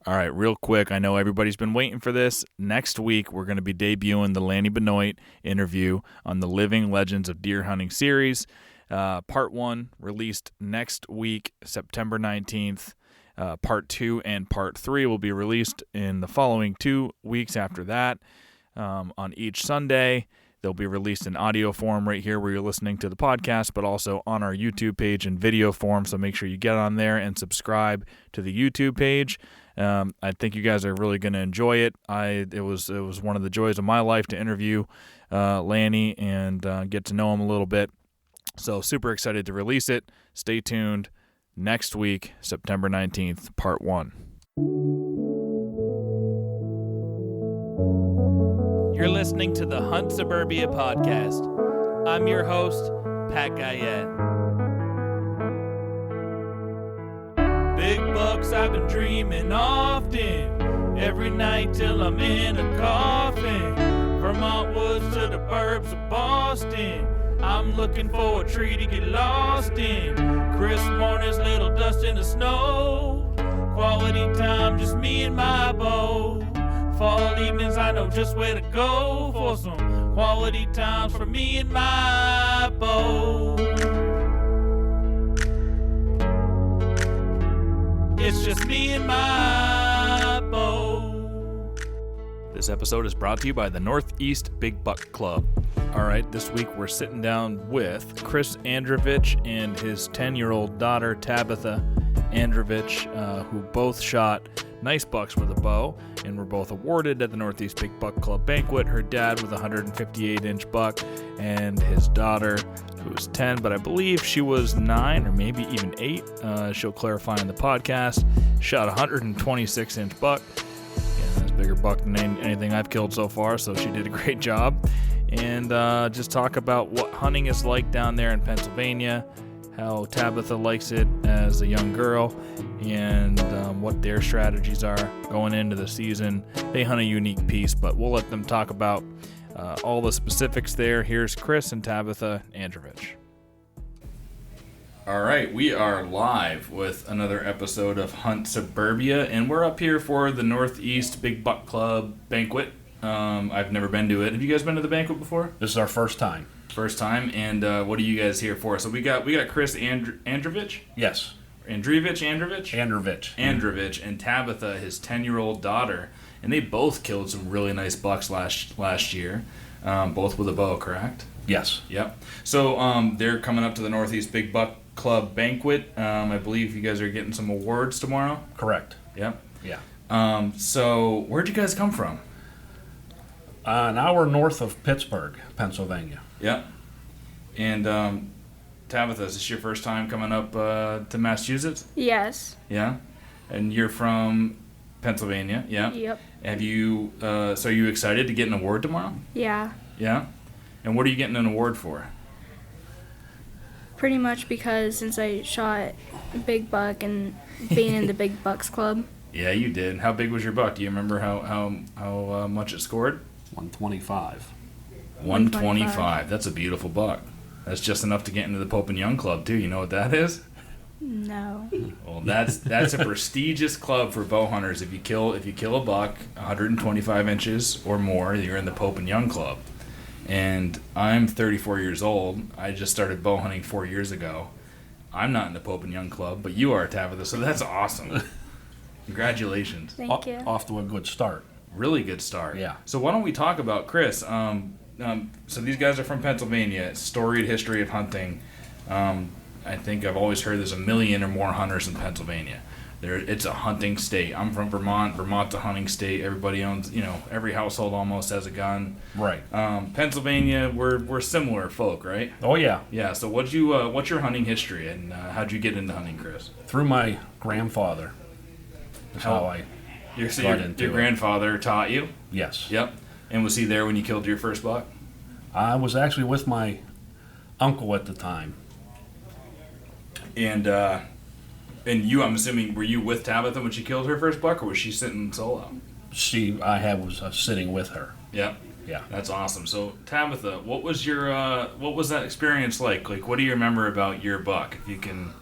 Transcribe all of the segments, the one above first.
All right, real quick, I know everybody's been waiting for this. Next week, we're going to be debuting the Lanny Benoit interview on the Living Legends of Deer Hunting series. Part 1 released next week, September 19th. Part 2 and Part 3 will be released in the following 2 weeks after that. On each Sunday, they'll be released in audio form right here where you're listening to the podcast, but also on our YouTube page in video form. So make sure you get on there and subscribe to the YouTube page. I think you guys are really going to enjoy it. It was one of the joys of my life to interview Lanny and get to know him a little bit. So super excited to release it. Stay tuned. Next week, September 19th, Part 1. You're listening to the Hunt Suburbia podcast. I'm your host, Pat Guyette. Big bucks I've been dreaming often, every night till I'm in a coffin. Vermont woods to the burbs of Boston, I'm looking for a tree to get lost in. Crisp mornings, little dust in the snow. Quality time, just me and my bow. Fall evenings, I know just where to go for some quality times for me and my bow. It's just me and my bow. This episode is brought to you by the Northeast Big Buck Club. All right, this week we're sitting down with Chris Andrevich and his 10-year-old daughter, Tabitha Andrevich, who both shot nice bucks with a bow and were both awarded at the Northeast Big Buck Club banquet. Her dad with a 158-inch buck and his daughter, who was 10, but I believe she was 9 or maybe even 8. She'll clarify in the podcast. Shot a 126-inch buck. Yeah, that's a bigger buck than anything I've killed so far, so she did a great job. And just talk about what hunting is like down there in Pennsylvania, how Tabitha likes it as a young girl, and what their strategies are going into the season. They hunt a unique piece, but we'll let them talk about all the specifics there. Here's Chris and Tabitha Andrevich. All right, we are live with another episode of Hunt Suburbia, and we're up here for the Northeast Big Buck Club banquet. I've never been to it. Have you guys been to the banquet before? This is our first time. First time, and what are you guys here for? So we got Chris Andrevich? Yes. Andrevich, and Tabitha, his 10-year-old daughter, and they both killed some really nice bucks last year, both with a bow, correct? Yes. Yep. So they're coming up to the Northeast Big Buck Club banquet. I believe you guys are getting some awards tomorrow? Correct. Yep. Yeah. So where'd you guys come from? An hour north of Pittsburgh, Pennsylvania. Yep. And Tabitha, is this your first time coming up to Massachusetts? Yes. Yeah? And you're from Pennsylvania? Yeah? Yep. Have you, so are you excited to get an award tomorrow? Yeah. Yeah? And what are you getting an award for? Pretty much because since I shot big buck and being in the Big Bucks Club. Yeah, you did. How big was your buck? Do you remember how much it scored? 125. 125. That's a beautiful buck. That's just enough to get into the Pope and Young Club, too. You know what that is? No. Well, that's a prestigious club for bow hunters. If you kill a buck 125 inches or more, you're in the Pope and Young Club. And I'm 34 years old. I just started bow hunting 4 years ago. I'm not in the Pope and Young Club, but you are, Tabitha, so that's awesome. Congratulations. Thank you. Off to a good start. Really good start. Yeah. So why don't we talk about Chris? So these guys are from Pennsylvania. Storied history of hunting. I think I've always heard there's 1 million or more hunters in Pennsylvania. It's a hunting state. I'm from Vermont. Vermont's a hunting state. Everybody owns, every household almost has a gun. Right. Pennsylvania, we're similar folk, right? Oh, yeah. Yeah. So what's your hunting history, and how'd you get into hunting, Chris? Through my grandfather. That's how I got into your grandfather taught you? Yes. Yep. And was he there when you killed your first buck? I was actually with my uncle at the time. And you, I'm assuming, were you with Tabitha when she killed her first buck, or was she sitting solo? I was sitting with her. Yep. Yeah. That's awesome. So, Tabitha, what was that experience like? Like, what do you remember about your buck? If you can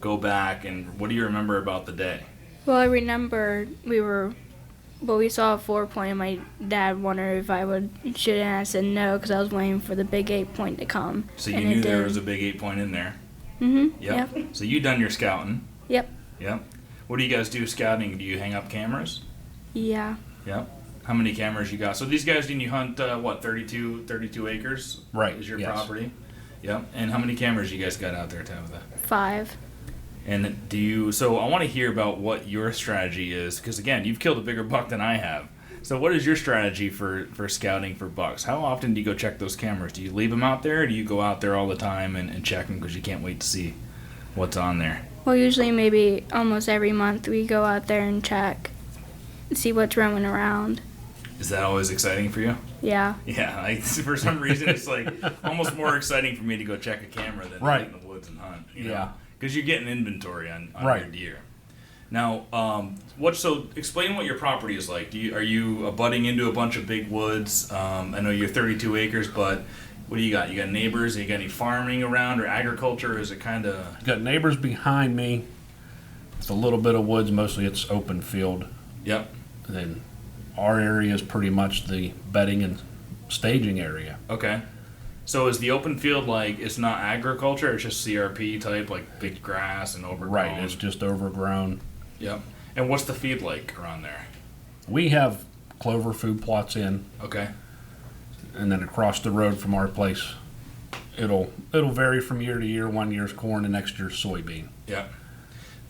go back, and what do you remember about the day? Well, I remember we saw a 4-point, and my dad wondered if I would shoot it, and I said no, because I was waiting for the big 8-point to come. So you knew there was a big 8-point in there. Mm-hmm. Yep. So you done your scouting. Yep. Yep. What do you guys do scouting? Do you hang up cameras? Yeah. Yep. How many cameras you got? So these guys, didn't you hunt, 32 acres? Right. Is your yes. property? Yep. And how many cameras you guys got out there, Tabitha? 5. And so I want to hear about what your strategy is, because again, you've killed a bigger buck than I have. So what is your strategy for scouting for bucks? How often do you go check those cameras? Do you leave them out there, or do you go out there all the time and check them because you can't wait to see what's on there? Well, usually maybe almost every month we go out there and check, see what's roaming around. Is that always exciting for you? Yeah. Yeah, for some reason it's like almost more exciting for me to go check a camera than to get in the woods and hunt. You know? Because you're getting inventory on your deer. Now, so explain what your property is like. Are you abutting into a bunch of big woods? I know you're 32 acres, but what do you got? You got neighbors? You got any farming around or agriculture? Or is it kind of... Got neighbors behind me. It's a little bit of woods. Mostly it's open field. Yep. And then our area is pretty much the bedding and staging area. Okay. So is the open field like, it's not agriculture, it's just CRP type, like big grass and overgrown? Right, it's just overgrown. Yep. And what's the feed like around there? We have clover food plots in. Okay. And then across the road from our place, it'll vary from year to year. One year's corn, the next year's soybean. Yeah.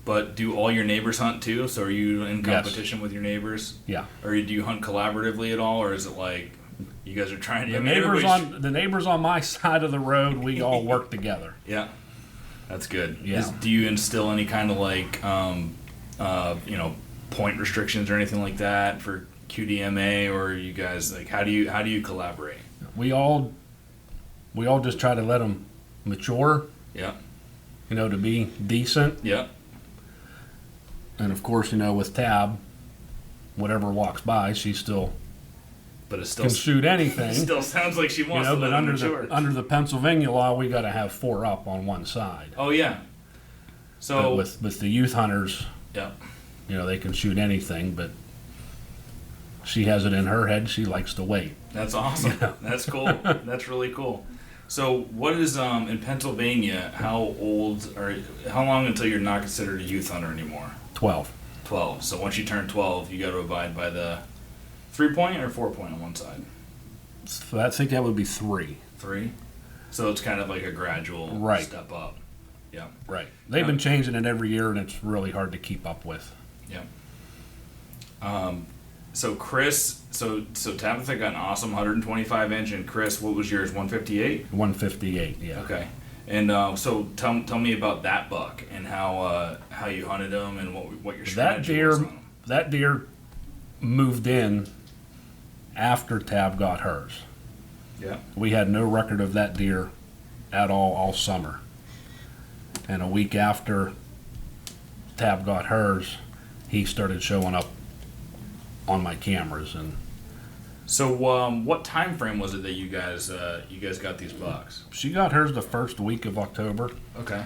But do all your neighbors hunt too? So are you in competition with your neighbors? Yeah. Or do you hunt collaboratively at all, or is it like you guys are trying to... The neighbors on my side of the road, we all work together. Yeah. That's good. Yeah. Do you instill any kind of like, point restrictions or anything like that for QDMA, or you guys like how do you collaborate? We all just try to let them mature. Yeah. To be decent. Yeah. And of course, with Tab, whatever walks by, she still can shoot anything. It still sounds like she wants to but let mature. under the Pennsylvania law, we got to have 4 up on one side. Oh yeah. So but with the youth hunters, yeah, they can shoot anything, but she has it in her head. She likes to wait. That's awesome. That's cool. That's really cool. So what is in Pennsylvania? How long until you're not considered a youth hunter anymore? 12. 12. So once you turn 12, you got to abide by the 3-point or 4-point on one side. So I think that would be 3. 3. So it's kind of like a gradual step up. Yeah. Right. They've been changing it every year, and it's really hard to keep up with. Yeah. So Chris, so Tabitha got an awesome 125 inch, and Chris, what was yours? 158. 158. Yeah. Okay. And so tell me about that buck and how you hunted him and what your strategy was on him. That deer moved in after Tab got hers. Yeah. We had no record of that deer at all summer. And a week after Tab got hers, he started showing up on my cameras. And so what time frame was it that you guys got these bucks? She got hers the first week of October. Okay.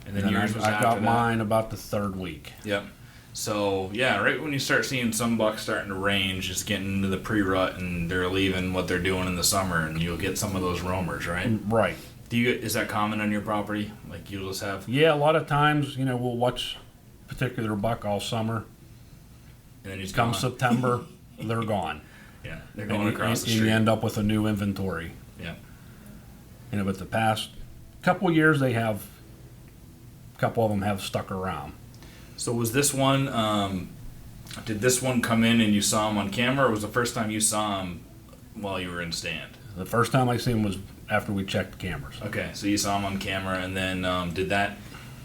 And then yours was I got mine about the 3rd week. Yep. So yeah, right when you start seeing some bucks starting to range, just getting into the pre-rut, and they're leaving what they're doing in the summer, and you'll get some of those roamers, right? Right. Is that common on your property? Like you'll just have... Yeah, a lot of times, we'll watch a particular buck all summer. And then he's come gone. September, they're gone. Yeah, they're going across the street. And you end up with a new inventory. Yeah. But the past couple years, a couple of them have stuck around. So was this one, did this one come in and you saw him on camera, or was the first time you saw him while you were in stand? The first time I seen him was after we checked the cameras. Okay, so you saw him on camera, and then did that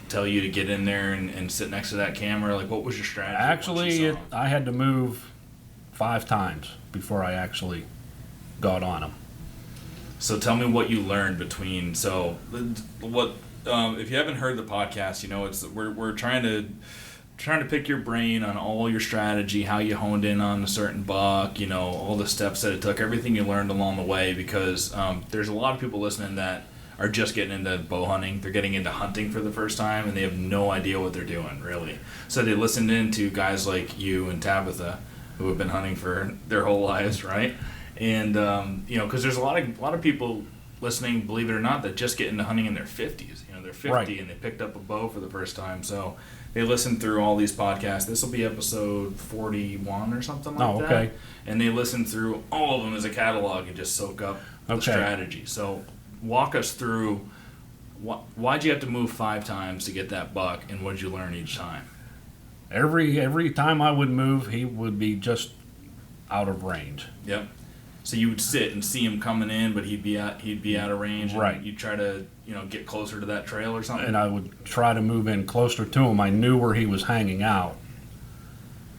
tell you to get in there and sit next to that camera? Like, what was your strategy? Actually, I had to move 5 times before I actually got on him. So tell me what you learned between. So what if you haven't heard the podcast, it's we're trying to pick your brain on all your strategy, how you honed in on a certain buck, all the steps that it took, everything you learned along the way, because there's a lot of people listening that are just getting into bow hunting. They're getting into hunting for the first time, and they have no idea what they're doing, really. So they listened in to guys like you and Tabitha, who have been hunting for their whole lives, right? And because there's a lot of people listening, believe it or not, that just get into hunting in their 50s. They're 50 right. and they picked up a bow for the first time. So they listened through all these podcasts. This will be episode 41 or something like that. Okay. And they listened through all of them as a catalog and just soak up the strategy. So walk us through, why'd you have to move 5 times to get that buck, and what did you learn each time? Every time I would move, he would be just out of range. Yep. So you would sit and see him coming in, but he'd be out of range. And right. You'd try to get closer to that trail or something. And I would try to move in closer to him. I knew where he was hanging out,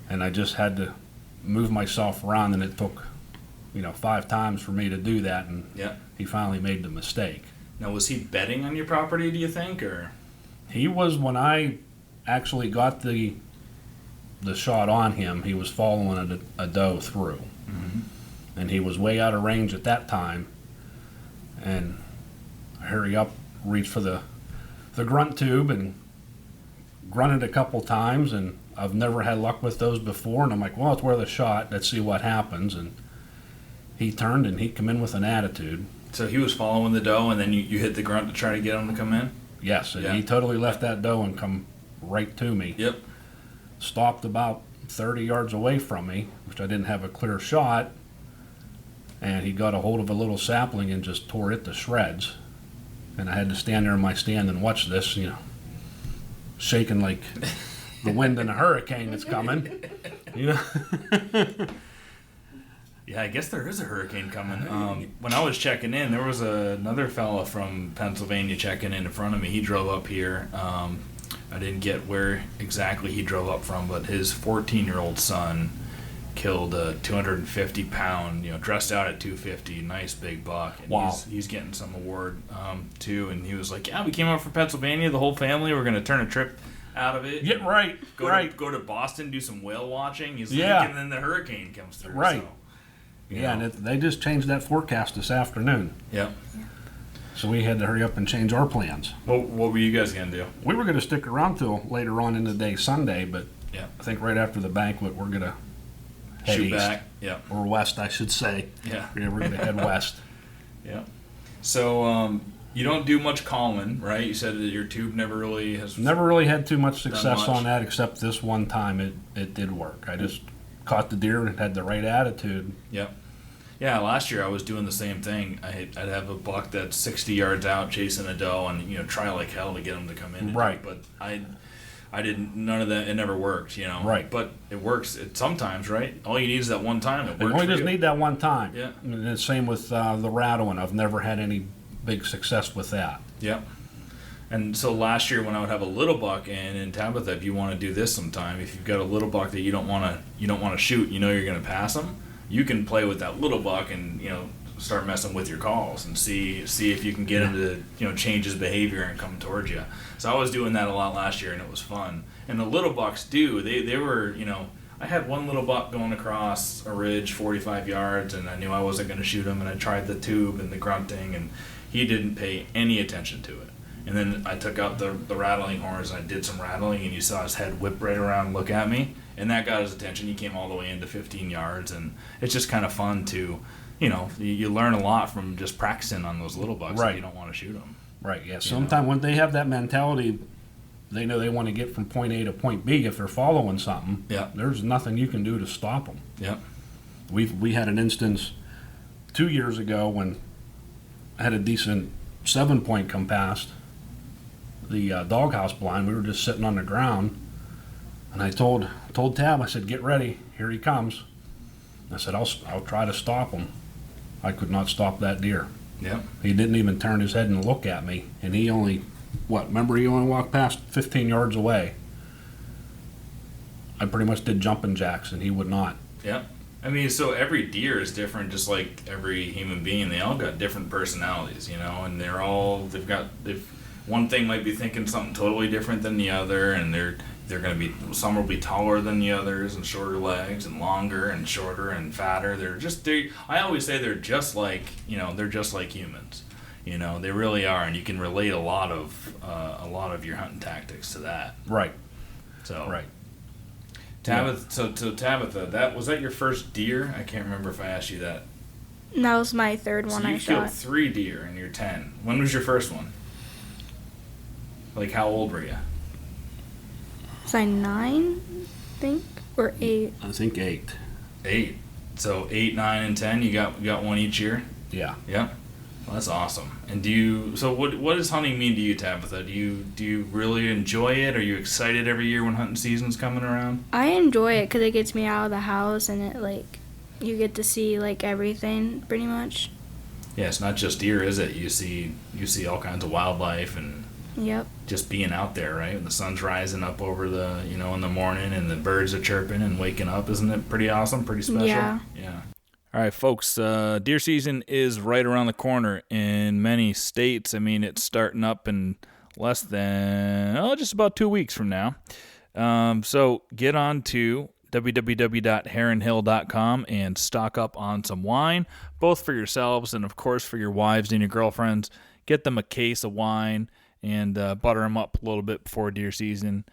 and I just had to move myself around. And it took 5 times for me to do that. And he finally made the mistake. Now, was he bedding on your property, do you think, or? He was, when I actually got the shot on him. He was following a doe through. Mm-hmm. And he was way out of range at that time. And I hurry up, reach for the grunt tube and grunted a couple times, and I've never had luck with those before. And I'm like, well, it's worth a shot. Let's see what happens. And he turned and he come in with an attitude. So he was following the doe, and then you hit the grunt to try to get him to come in? Yes, and he totally left that doe and come right to me. Yep. Stopped about 30 yards away from me, which I didn't have a clear shot. And he got a hold of a little sapling and just tore it to shreds. And I had to stand there in my stand and watch this, shaking like the wind in a hurricane that's coming. Yeah, I guess there is a hurricane coming. When I was checking in, there was another fella from Pennsylvania checking in front of me. He drove up here. I didn't get where exactly he drove up from, but his 14-year-old son killed a 250-pound, dressed out at 250, nice big buck. And wow. He's getting some award too. And he was like, yeah, we came up from Pennsylvania, the whole family. We're going to turn a trip out of it. Yeah, right. Go to Boston, do some whale watching. He's like, and then the hurricane comes through. Right. So, and they just changed that forecast this afternoon. Yep. So we had to hurry up and change our plans. What were you guys going to do? We were going to stick around till later on in the day, Sunday, but I think right after the banquet we're going to head shoot east. Back. Yeah. Or west, I should say. Yeah. We're going to head west. Yeah. So you don't do much calling, right? You said that your tube never really had too much success on that, except this one time it did work. I just caught the deer and had the right attitude. Yep. Yeah, last year I was doing the same thing. I'd have a buck that's 60 yards out chasing a doe, and try like hell to get him to come in. Right. But I didn't. None of that. It never worked. Right. But it works. Sometimes, right? All you need is that one time. It works. You only just need that one time. Yeah. And the same with the rattling. I've never had any big success with that. Yep. And so last year when I would have a little buck, and Tabitha, if you want to do this sometime, if you've got a little buck that you don't want to shoot, you're going to pass him. You can play with that little buck and start messing with your calls and see if you can get him to change his behavior and come towards you. So I was doing that a lot last year, and it was fun. And the little bucks they were I had one little buck going across a ridge 45 yards, and I knew I wasn't going to shoot him, and I tried the tube and the grunting, and he didn't pay any attention to it. And then I took out the rattling horns, and I did some rattling, and you saw his head whip right around and look at me. And that got his attention. He came all the way into 15 yards, and it's just kind of fun to, you learn a lot from just practicing on those little bucks if you don't want to shoot them. Right, yeah. Sometimes when they have that mentality, they know they want to get from point A to point B. If they're following something, there's nothing you can do to stop them. Yeah. We had an instance 2 years ago when I had a decent 7-point come past the doghouse blind. We were just sitting on the ground, and I told Tab, I said, get ready, here he comes. I said, I'll try to stop him. I could not stop that deer. Yeah. He didn't even turn his head and look at me, and he only walked past 15 yards away. I pretty much did jumping jacks, and he would not. Yeah. I mean, so every deer is different, just like every human being. They all got different personalities, and one thing might be thinking something totally different than the other, and they're going to be, some will be taller than the others and shorter legs and longer and shorter and fatter. I always say they're just like, they're just like humans. You know, they really are, and you can relate a lot of your hunting tactics to that. Right. So Right. Tabitha, so Tabitha, was that your first deer? I can't remember if I asked you that. That was my third one I you killed shot. 3 deer and you're 10. When was your first one? Like, how old were you? Was I 9, I think, or 8? I think 8. 8. So 8, 9, and 10. You got one each year. Yeah. Yep. Well, that's awesome. And what does hunting mean to you, Tabitha? Do you really enjoy it? Are you excited every year when hunting season's coming around? I enjoy it because it gets me out of the house and it you get to see everything pretty much. Yeah, it's not just deer, is it? You see all kinds of wildlife and Yep. just being out there, right? When the sun's rising up over the in the morning and the birds are chirping and waking up, isn't it pretty awesome? Pretty special. Yeah. Yeah. All right, folks, deer season is right around the corner in many states. I mean, it's starting up in less than, just about 2 weeks from now. So get on to www.heronhill.com and stock up on some wine, both for yourselves and, of course, for your wives and your girlfriends. Get them a case of wine and butter them up a little bit before deer season.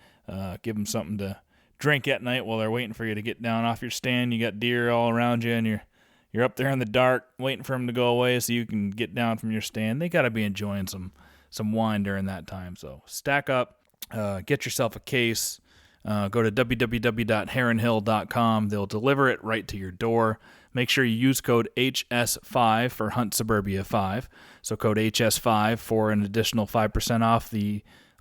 Give them something to drink at night while they're waiting for you to get down off your stand. You got deer all around you, and you're up there in the dark waiting for them to go away so you can get down from your stand. They got to be enjoying some wine during that time. So stack up, get yourself a case. Go to www.heronhill.com. They'll deliver it right to your door. Make sure you use code HS5 for Hunt Suburbia 5. So code HS5 for an additional 5% off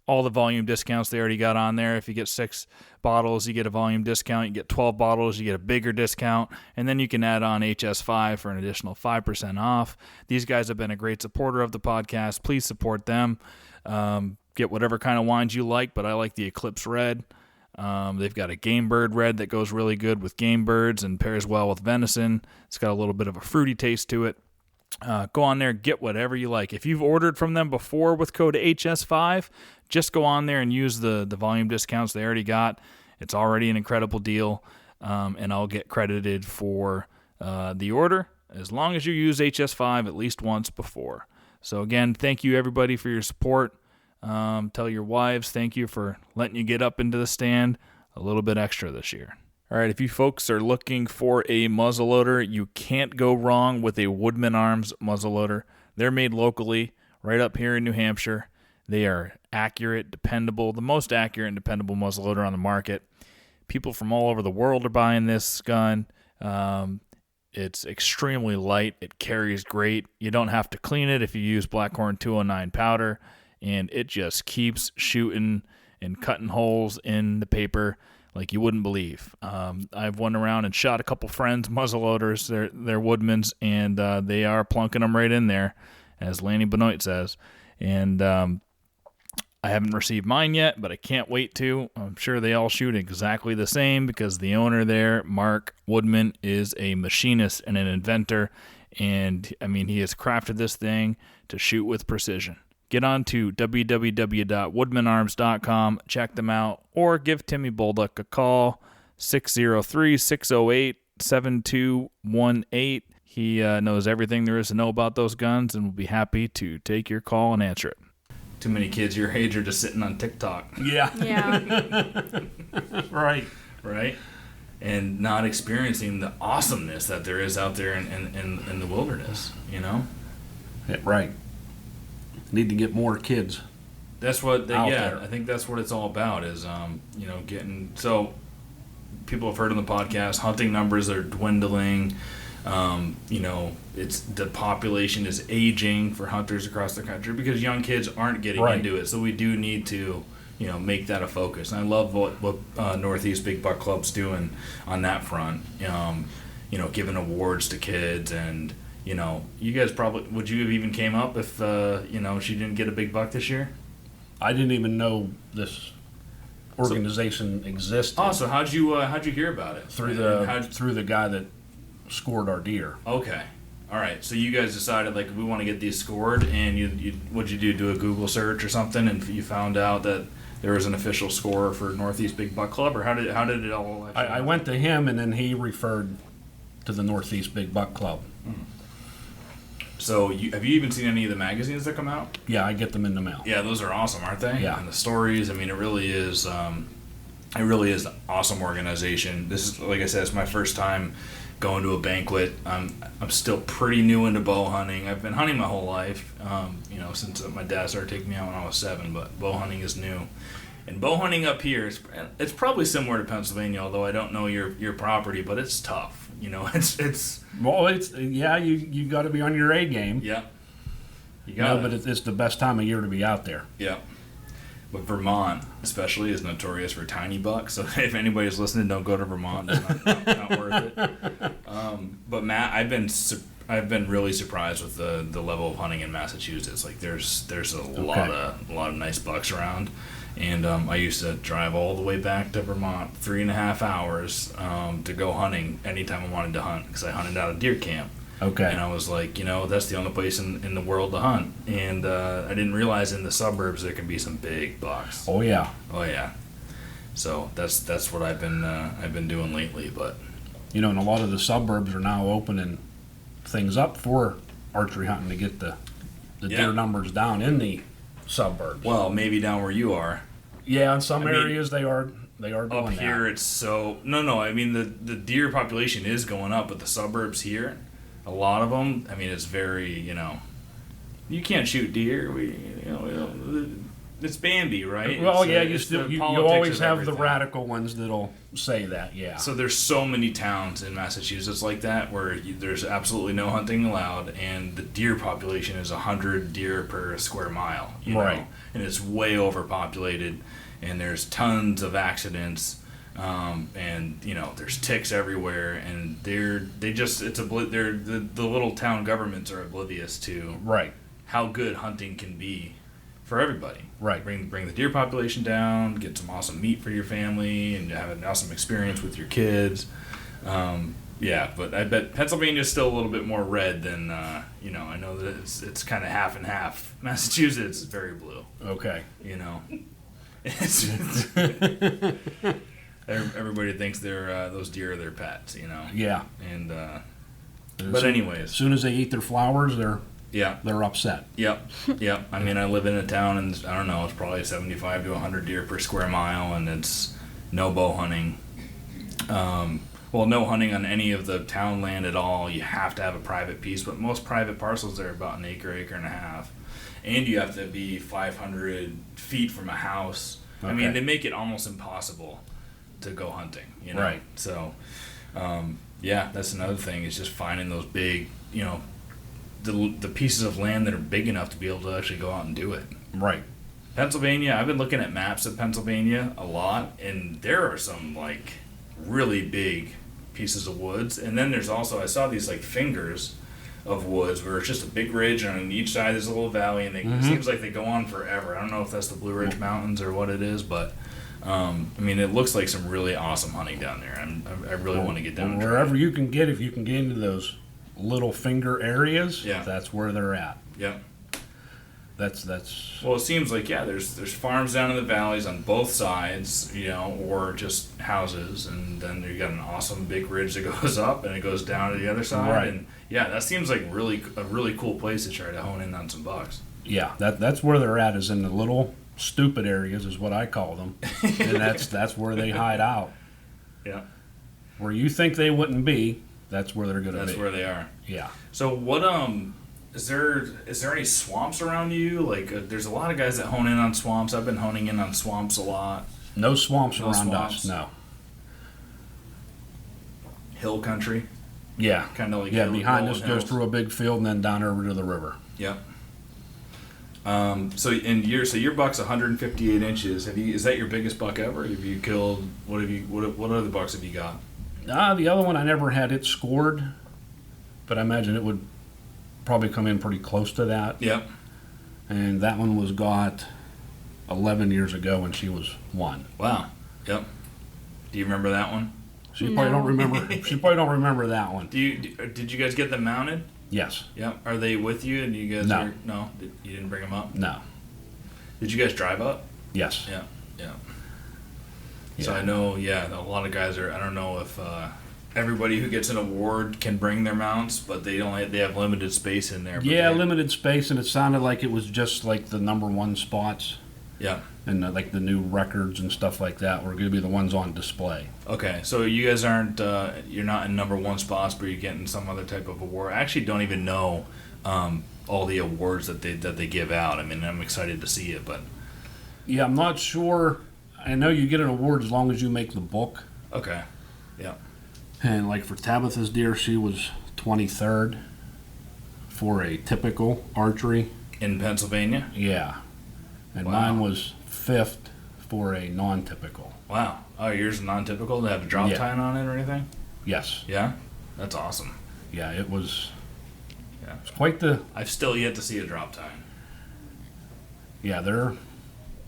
all the volume discounts they already got on there. If you get 6 bottles, you get a volume discount. You get 12 bottles, you get a bigger discount. And then you can add on HS5 for an additional 5% off. These guys have been a great supporter of the podcast. Please support them. Get whatever kind of wines you like, but I like the Eclipse Red. They've got a Game Bird Red that goes really good with game birds and pairs well with venison. It's got a little bit of a fruity taste to it. Go on there, get whatever you like. If you've ordered from them before with code HS5, just go on there and use the volume discounts they already got. It's already an incredible deal, and I'll get credited for the order as long as you use HS5 at least once before. So again, thank you everybody for your support. Tell your wives thank you for letting you get up into the stand a little bit extra this year. All right, if you folks are looking for a muzzleloader, you can't go wrong with a Woodman Arms muzzleloader. They're made locally right up here in New Hampshire. They are accurate, dependable, the most accurate and dependable muzzleloader on the market. People from all over the world are buying this gun. It's extremely light. It carries great. You don't have to clean it if you use Blackhorn 209 powder. And it just keeps shooting and cutting holes in the paper like you wouldn't believe. I've went around and shot a couple friends' muzzleloaders. They're Woodmans, and they are plunking them right in there, as Lanny Benoit says. And I haven't received mine yet, but I can't wait to. I'm sure they all shoot exactly the same because the owner there, Mark Woodman, is a machinist and an inventor. And, I mean, he has crafted this thing to shoot with precision. Get on to www.woodmanarms.com, check them out, or give Timmy Bolduck a call, 603-608-7218. He knows everything there is to know about those guns and will be happy to take your call and answer it. Too many kids your age are just sitting on TikTok. Yeah. Yeah. Right. Right? And not experiencing the awesomeness that there is out there in the wilderness, you know? Yeah, right. Need to get more kids. That's what, out there. I think that's what it's all about is, getting, so people have heard on the podcast, hunting numbers are dwindling. It's the population is aging for hunters across the country because young kids aren't getting into it. So we do need to, make that a focus. And I love what Northeast Big Buck Club's doing on that front. Giving awards to kids and, you guys probably, would you have even came up if, she didn't get a big buck this year? I didn't even know this organization existed. Oh, so how'd you hear about it? Through the guy that scored our deer. Okay. All right. So you guys decided, we want to get these scored, and what'd you do? Do a Google search or something, and you found out that there was an official scorer for Northeast Big Buck Club, or how did it all actually I went to him, and then he referred to the Northeast Big Buck Club. So have you even seen any of the magazines that come out? Yeah, I get them in the mail. Yeah, those are awesome, aren't they? Yeah. And the stories, I mean, it really is an awesome organization. This is, like I said, it's my first time going to a banquet. I'm still pretty new into bow hunting. I've been hunting my whole life, since my dad started taking me out when I was 7, but bow hunting is new. And bow hunting up here, it's probably similar to Pennsylvania, although I don't know your property, but it's tough. It's Well, you got to be on your A game. yeah. You got but it's the best time of year to be out there. Yeah. But Vermont, especially, is notorious for tiny bucks. So if anybody's listening, don't go to Vermont. It's not worth it. But Matt, I've been really surprised with the level of hunting in Massachusetts. Like there's a lot of nice bucks around. And I used to drive all the way back to Vermont, 3.5 hours to go hunting anytime I wanted to hunt, because I hunted out of deer camp. Okay. And I was like, that's the only place in the world to hunt. And I didn't realize in the suburbs there can be some big bucks. Oh yeah. Oh yeah. So that's what I've been doing lately. But And a lot of the suburbs are now opening things up for archery hunting to get the deer numbers down in the suburbs. well, maybe down where you are. Yeah, in some areas they are doing Up here, that. it's so no. I mean the deer population is going up, but the suburbs here, a lot of them. I mean, it's very you can't shoot deer. It's Bambi, right? Well, It's, yeah, it's the you politics always of have the everything. radical ones that'll say that. Yeah. So there's so many towns in Massachusetts like that where there's absolutely no hunting allowed, and the deer population is 100 deer per square mile. Right. And it's way overpopulated, and there's tons of accidents, and there's ticks everywhere, and the little town governments are oblivious to Right. how good hunting can be for everybody. Right. Bring the deer population down, get some awesome meat for your family, and have an awesome experience with your kids. But I bet Pennsylvania's still a little bit more red than I know that it's kind of half and half. Massachusetts is very blue. Okay. Everybody thinks those deer are their pets. Yeah. And As anyways, soon as they eat their flowers, yeah. they're upset. Yep. I mean, I live in a town, and I don't know, it's probably 75 to 100 deer per square mile, and it's no bow hunting. No hunting on any of the town land at all. You have to have a private piece, but most private parcels are about an acre and a half. And you have to be 500 feet from a house. Okay. I mean, they make it almost impossible to go hunting, Right. So, that's another thing, is just finding those big, the pieces of land that are big enough to be able to actually go out and do it. Right. Pennsylvania, I've been looking at maps of Pennsylvania a lot, and there are some really big pieces of woods. And then there's also, I saw these fingers of woods where it's just a big ridge, and on each side there's a little valley, and it seems like they go on forever. I don't know if that's the Blue Ridge Mountains or what it is, but it looks like some really awesome hunting down there. I really want to get down and try Wherever it. you can get, if you can get into those little finger areas, Yeah. that's where they're at. Yeah. That's Well, it seems like there's farms down in the valleys on both sides, or just houses, and then you got an awesome big ridge that goes up and it goes down to the other side, Right. and that seems like a really cool place to try to hone in on some bucks. yeah. That's where they're at, is in the little stupid areas, is what I call them, and that's where they hide out. Yeah, Where you think they wouldn't be, that's where they're going to be. that's where they are. Yeah. So what is there any swamps around you? There's a lot of guys that hone in on swamps. I've been honing in on swamps a lot. No swamps No around swamps? us. No. Hill country, Yeah. kind of like Yeah. Behind us rolling goes hills. through a big field and then down over to the river. Yep. Your buck's 158 inches. Is that your biggest buck ever? Have you killed? What other bucks have you got? The other one I never had it scored, but I imagine it would probably come in pretty close to that. Yep. And that one was got 11 years ago when she was 1. Wow. Yep. Do you remember that one? She probably don't remember. She probably don't remember that one. Did you guys get them mounted? Yes. Yep. Are they with you? And you guys No. No. You didn't bring them up. No. Did you guys drive up? Yes. Yeah. So Yeah. I know. Yeah. A lot of guys are. I don't know if everybody who gets an award can bring their mounts, but they have limited space in there. Yeah, limited space, and it sounded like it was just like the number one spots. Yeah. And like the new records and stuff like that were going to be the ones on display. Okay, so you guys aren't, you're not in number one spots, but you're getting some other type of award. I actually don't even know all the awards that they give out. I mean, I'm excited to see it, but... Yeah, I'm not sure. I know you get an award as long as you make the book. Okay, yeah. And like for Tabitha's deer, she was 23rd for a typical archery. In Pennsylvania? Yeah. And Wow. mine was 5th for a non-typical. Wow. Oh, yours is non-typical? They have a drop Yeah. tine on it or anything? Yes. Yeah? That's awesome. Yeah, it was... Yeah. It's quite the... I've still yet to see a drop tine. Yeah, they're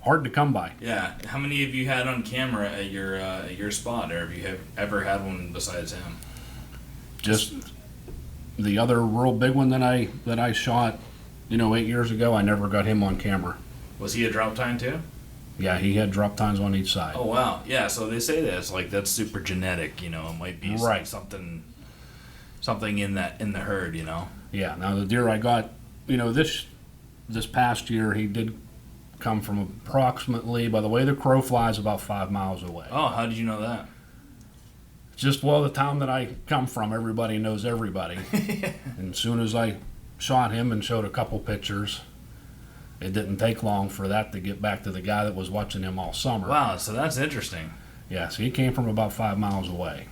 hard to come by. Yeah. How many have you had on camera at your spot, or have you ever had one besides him? Just the other real big one that I shot, 8 years ago, I never got him on camera. Was he a drop tine too? Yeah, he had drop tines on each side. Oh wow, yeah. So they say that it's like that's super genetic. It might be Right. something in the herd. Yeah. Now the deer I got, this past year, he did come from approximately, by the way the crow flies, about 5 miles away. Oh, how did you know that? Just the town that I come from, everybody knows everybody. And as soon as I shot him and showed a couple pictures, it didn't take long for that to get back to the guy that was watching him all summer. Wow, so that's interesting. Yeah, so he came from about 5 miles away.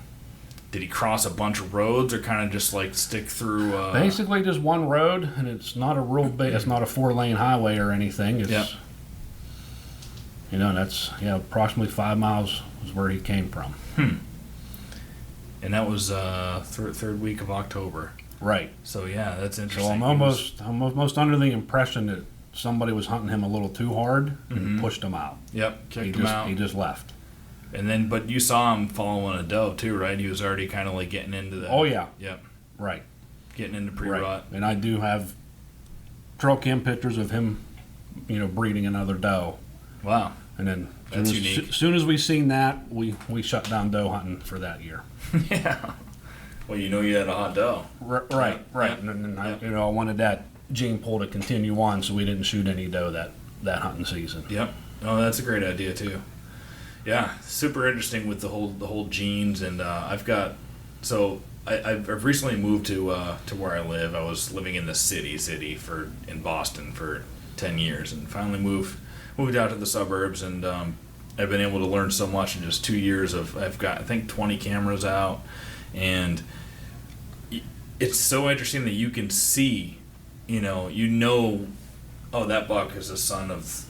Did he cross a bunch of roads, or kind of just like stick through? Basically, just one road, and it's not a real big. It's not a 4-lane highway or anything. It's, Yep. That's approximately 5 miles is where he came from. And that was third week of October. Right. So yeah, that's So interesting. I'm almost under the impression that somebody was hunting him a little too hard and pushed him out. Yep, kicked him out. He just left. And then, but you saw him following a doe too, right? He was already kind of like getting into the. Oh yeah. Yep. Right. Getting into pre-rut. Right. And I do have trail cam pictures of him, breeding another doe. Wow. And then That's unique. As soon as we seen that, we shut down doe hunting for that year. Yeah. Well, you had a hot doe. Right. Yeah. And I wanted that gene pool to continue on, so we didn't shoot any doe that hunting season. Yep. Oh, that's a great idea too. Yeah, super interesting with the whole genes, and I've recently moved to where I live. I was living in the city in Boston for 10 years, and finally moved out to the suburbs, and I've been able to learn so much in just 2 years. I've got, I think, 20 cameras out, and it's so interesting that you can see, oh, that buck is a son of,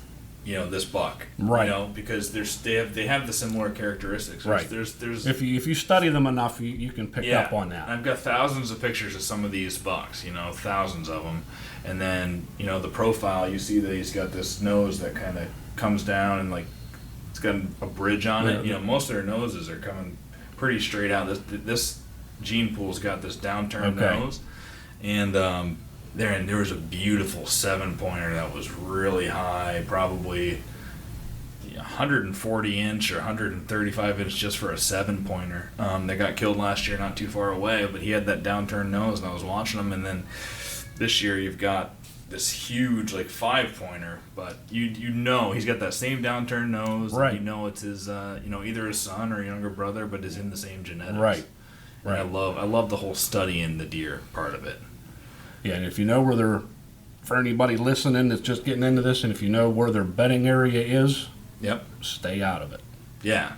this buck, right? Because they have the similar characteristics. Right. There's if you study them enough, you can pick up on that. I've got thousands of pictures of some of these bucks, thousands of them, and then the profile, you see that he's got this nose that kind of comes down and like it's got a bridge on it. Most of their noses are coming pretty straight out. This gene pool's got this downturned nose, and there was a beautiful 7-pointer that was really high, probably 140 inch or 135 inch just for a 7-pointer. They got killed last year, not too far away, but he had that downturned nose, and I was watching him. And then this year you've got this huge 5-pointer, but he's got that same downturned nose. Right. And it's his either his son or younger brother, but is in the same genetics. Right. And I love the whole studying the deer part of it. Yeah, and if you know where they're, for anybody listening that's just getting into this, and if you know where their bedding area is, Yep. stay out of it. Yeah.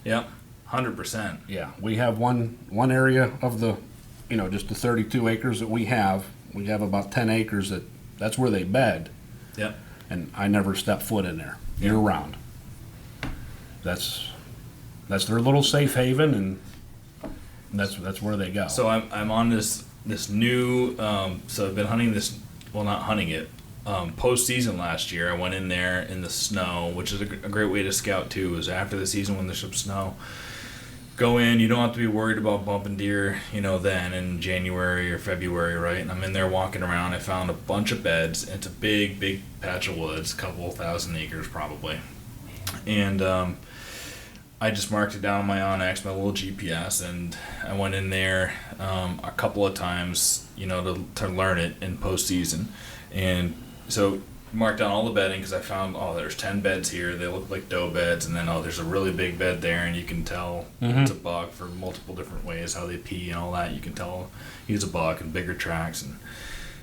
Yep. 100%. Yeah, we have one area of the, just the 32 acres that we have. We have about 10 acres that's where they bed. Yep. And I never step foot in there year round. That's their little safe haven, and that's where they go. So I'm on this new. So I've been hunting this. Well, not hunting it. Post-season last year, I went in there in the snow, which is a great way to scout too. Is after the season when there's some snow, go in. You don't have to be worried about bumping deer, then in January or February, right? And I'm in there walking around. I found a bunch of beds. It's a big patch of woods, a couple thousand acres probably, and I just marked it down on my Onyx, my little GPS, and I went in there a couple of times, to learn it in postseason. And so marked down all the bedding because I found, there's 10 beds here. They look like doe beds, and then, there's a really big bed there, and you can tell it's a buck for multiple different ways, how they pee and all that. You can tell he's a buck and bigger tracks. And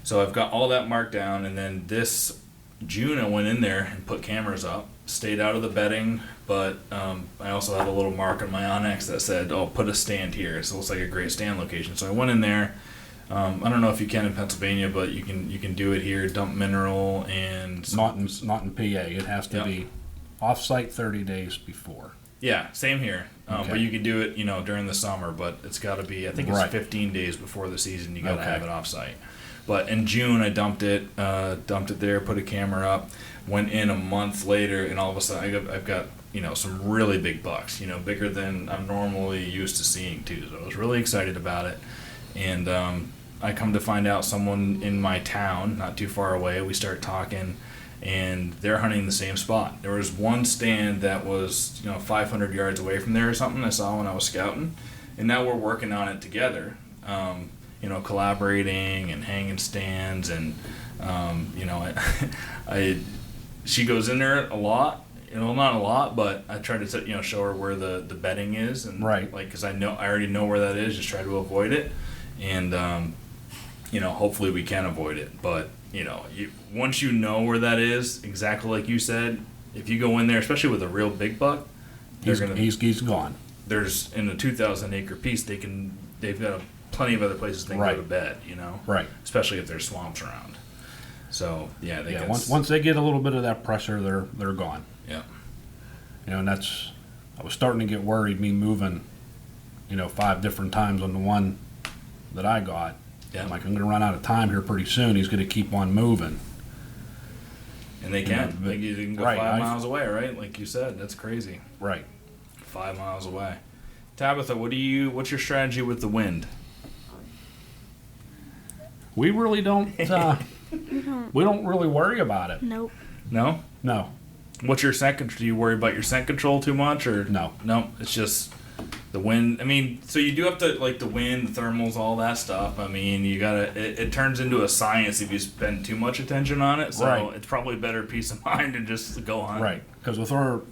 so I've got all that marked down, and then this June I went in there and put cameras up, stayed out of the bedding, but I also had a little mark on my Onyx that said, put a stand here. So it looks like a great stand location. So I went in there. I don't know if you can in Pennsylvania, but you can do it here. Dump mineral and not in PA. It has to be off-site 30 days before. Yeah, same here. Okay. But you can do it, during the summer. But it's got to be. I think it's 15 days before the season. You got to have it off-site. But in June, I dumped it there, put a camera up, went in a month later, and all of a sudden I've got some really big bucks. Bigger than I'm normally used to seeing too. So I was really excited about it. And I come to find out someone in my town, not too far away, we start talking, and they're hunting the same spot. There was one stand that was 500 yards away from there or something I saw when I was scouting, and now we're working on it together, collaborating and hanging stands, and she goes in there a lot. Not a lot, but I try to show her where the bedding is, and because I already know where that is, just try to avoid it. And hopefully we can avoid it. But once you know where that is, exactly like you said, if you go in there, especially with a real big buck, he's gone. There's in a 2,000 acre piece, they've got plenty of other places they can go to bed. Right. Especially if there's swamps around. So once they get a little bit of that pressure, they're gone. Yeah. And I was starting to get worried, me moving, 5 different times on the one that I got. Yeah. I'm like, I'm going to run out of time here pretty soon. He's going to keep on moving. And they can. You can go 5 miles away, right? Like you said, that's crazy. Right. 5 miles away. Tabitha, what's your strategy with the wind? We really don't. We don't really worry about it. Nope. No. No. What's your scent control? Do you worry about your scent control too much, or no? No, it's just the wind. I mean, so you do have to like the wind, the thermals, all that stuff. I mean, you gotta. It turns into a science if you spend too much attention on it. So it's probably better peace of mind to just go hunt. Right, because with our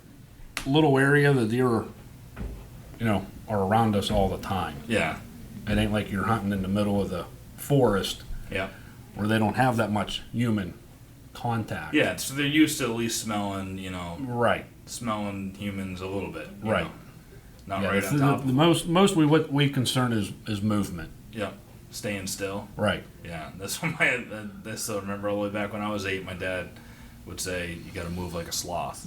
little area, the deer, are around us all the time. Yeah. It ain't like you're hunting in the middle of the forest. Yeah. Where they don't have that much human contact. Yeah, so they're used to at least smelling, Right. Smelling humans a little bit. Right. Not right on top. The most we concern is movement. Yeah. Staying still. Right. Yeah. That's what I remember all the way back when I was 8, my dad would say, you got to move like a sloth.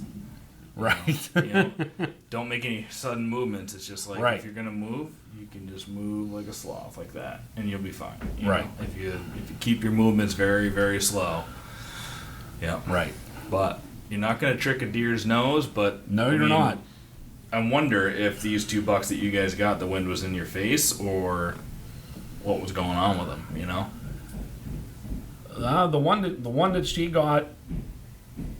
Right. Don't make any sudden movements. It's just like if you're gonna move, you can just move like a sloth, like that, and you'll be fine. You know? If you keep your movements very, very slow. Yeah. Right. But you're not gonna trick a deer's nose. But no, you're not. I wonder if these 2 bucks that you guys got, the wind was in your face, or what was going on with them. The one that she got.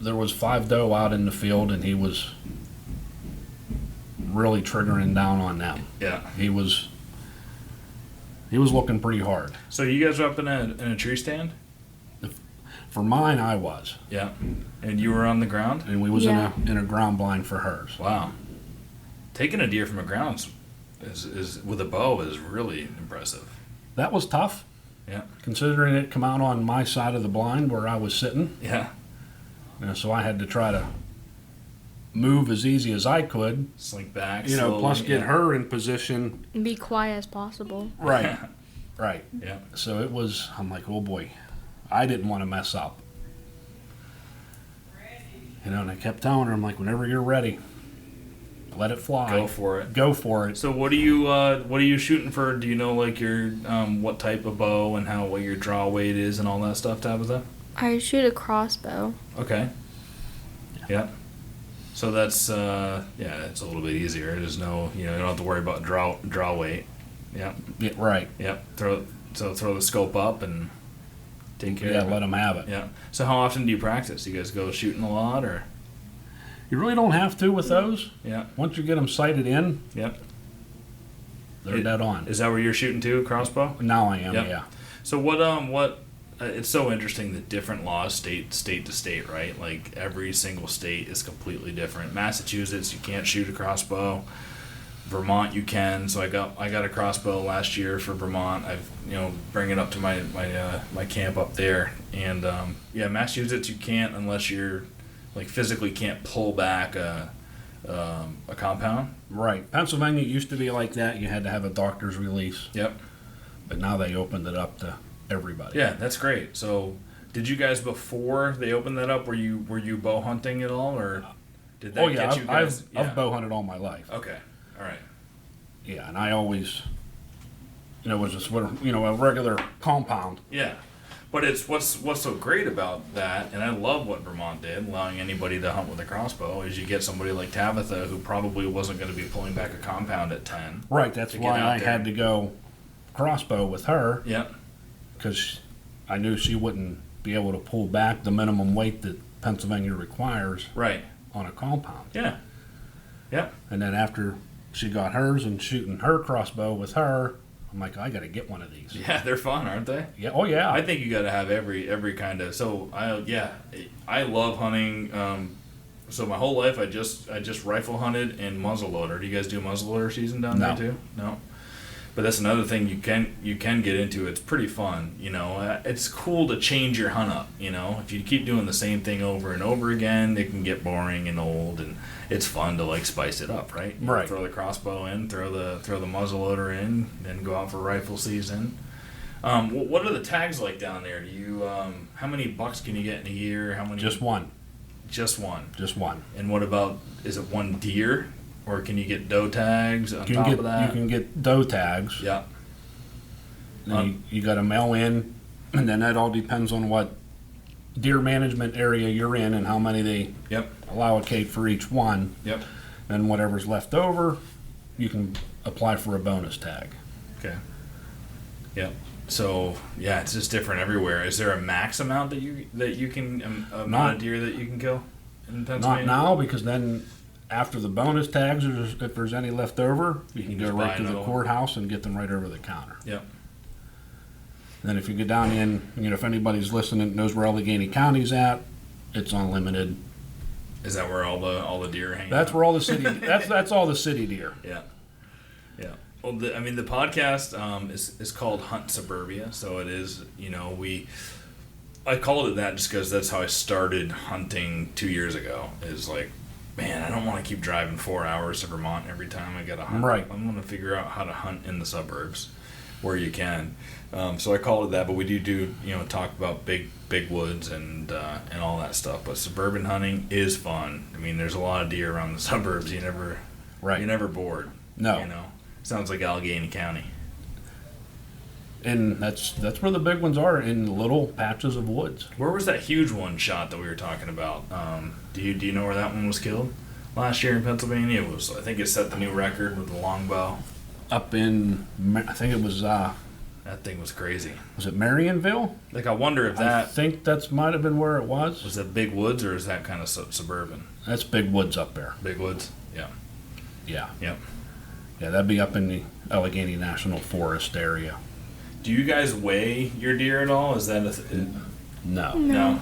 There was 5 doe out in the field, and he was really triggering down on them. Yeah, he was looking pretty hard. So you guys were up in a tree stand? For mine, I was. Yeah, and you were on the ground. And we was in a ground blind for hers. Wow, taking a deer from a ground is with a bow is really impressive. That was tough. Yeah, considering it come out on my side of the blind where I was sitting. Yeah. So I had to try to move as easy as I could. Slink back. Slowly, plus get her in position. And be quiet as possible. Right. Right. Yeah. So it was, I'm like, oh boy, I didn't want to mess up. And I kept telling her, I'm like, whenever you're ready, let it fly. Go for it. Go for it. So what are you shooting for? Do you know like your what type of bow and what your draw weight is and all that stuff, Tabitha? I shoot a crossbow. Okay. Yeah. So that's it's a little bit easier. There's no you don't have to worry about draw weight. Yeah. Yeah. Right. Yep. Throw the scope up and take care of it. Let them have it. Yeah. So how often do you practice? You guys go shooting a lot or? You really don't have to with those. Yeah. Once you get them sighted in, Yep. they're dead on. Is that where you're shooting too, crossbow? Now I am, Yep. yeah. So it's so interesting the different laws state to state, right? Like every single state is completely different. Massachusetts, you can't shoot a crossbow. Vermont, you can. So I got a crossbow last year for Vermont. I've bring it up to my camp up there, and Massachusetts you can't unless you're like physically can't pull back a compound. Right. Pennsylvania used to be like that. You had to have a doctor's release. Yep. But now they opened it up to everybody. Yeah, that's great. So, did you guys before they opened that up? Were you bow hunting at all, or did that get you guys? I've bow hunted all my life. Okay, all right. Yeah, and I always, was just a regular compound. Yeah, but it's what's so great about that, and I love what Vermont did, allowing anybody to hunt with a crossbow. Is you get somebody like Tabitha who probably wasn't going to be pulling back a compound at 10. Right. That's why I had to go crossbow with her. Yeah. Because I knew she wouldn't be able to pull back the minimum weight that Pennsylvania requires Right. on a compound. Yeah. Yep. And then after she got hers and shooting her crossbow with her, I'm like, I got to get one of these. Yeah, they're fun, aren't they? Yeah. Oh yeah. I think you got to have every kind of. So I love hunting. So my whole life I just rifle hunted and muzzleloader. Do you guys do muzzleloader season down there too? No. But that's another thing you can get into. It's pretty fun, It's cool to change your hunt up, If you keep doing the same thing over and over again, it can get boring and old, and it's fun to like spice it up, right? Right. Throw the crossbow in, throw the muzzleloader in, then go out for rifle season. What are the tags like down there? Do you how many bucks can you get in a year? How many? Just one. Just one. Just one. And what about? Is it one deer? Or can you get doe tags on top of that? You can get doe tags. Yeah. Then you got to mail in, and then that all depends on what deer management area you're in and how many they allocate for each one. Yep. And whatever's left over, you can apply for a bonus tag. Okay. Yep. So it's just different everywhere. Is there a max amount that you can amount of deer that you can kill in Pennsylvania? Not now, because then after the bonus tags, if there's any left over, you can go right to the courthouse and get them right over the counter. Yep. And then if you go down in, if anybody's listening knows where Allegheny County's at, it's unlimited. Is that where all the deer hang? That's where all the city. that's all the city deer. Yeah. Yeah. Well, the podcast is called Hunt Suburbia, so it is. I called it that just because that's how I started hunting 2 years ago. Is like, man, I don't want to keep driving 4 hours to Vermont every time I got to hunt. Right. I'm going to figure out how to hunt in the suburbs where you can. So I called it that, but we do talk about big woods and all that stuff. But suburban hunting is fun. I mean, there's a lot of deer around the suburbs. You're never bored. No. Sounds like Allegheny County. And that's where the big ones are, in little patches of woods. Where was that huge one shot that we were talking about? Do you know where that one was killed? Last year in Pennsylvania, I think it set the new record with the longbow. Up in, I think it was. That thing was crazy. Was it Marionville? Like, I wonder if I think that might have been where it was. Was that big woods, or is that kind of suburban? That's big woods up there. Big woods. Yeah. Yeah. Yep. Yeah, that'd be up in the Allegheny National Forest area. Do you guys weigh your deer at all? Is that No.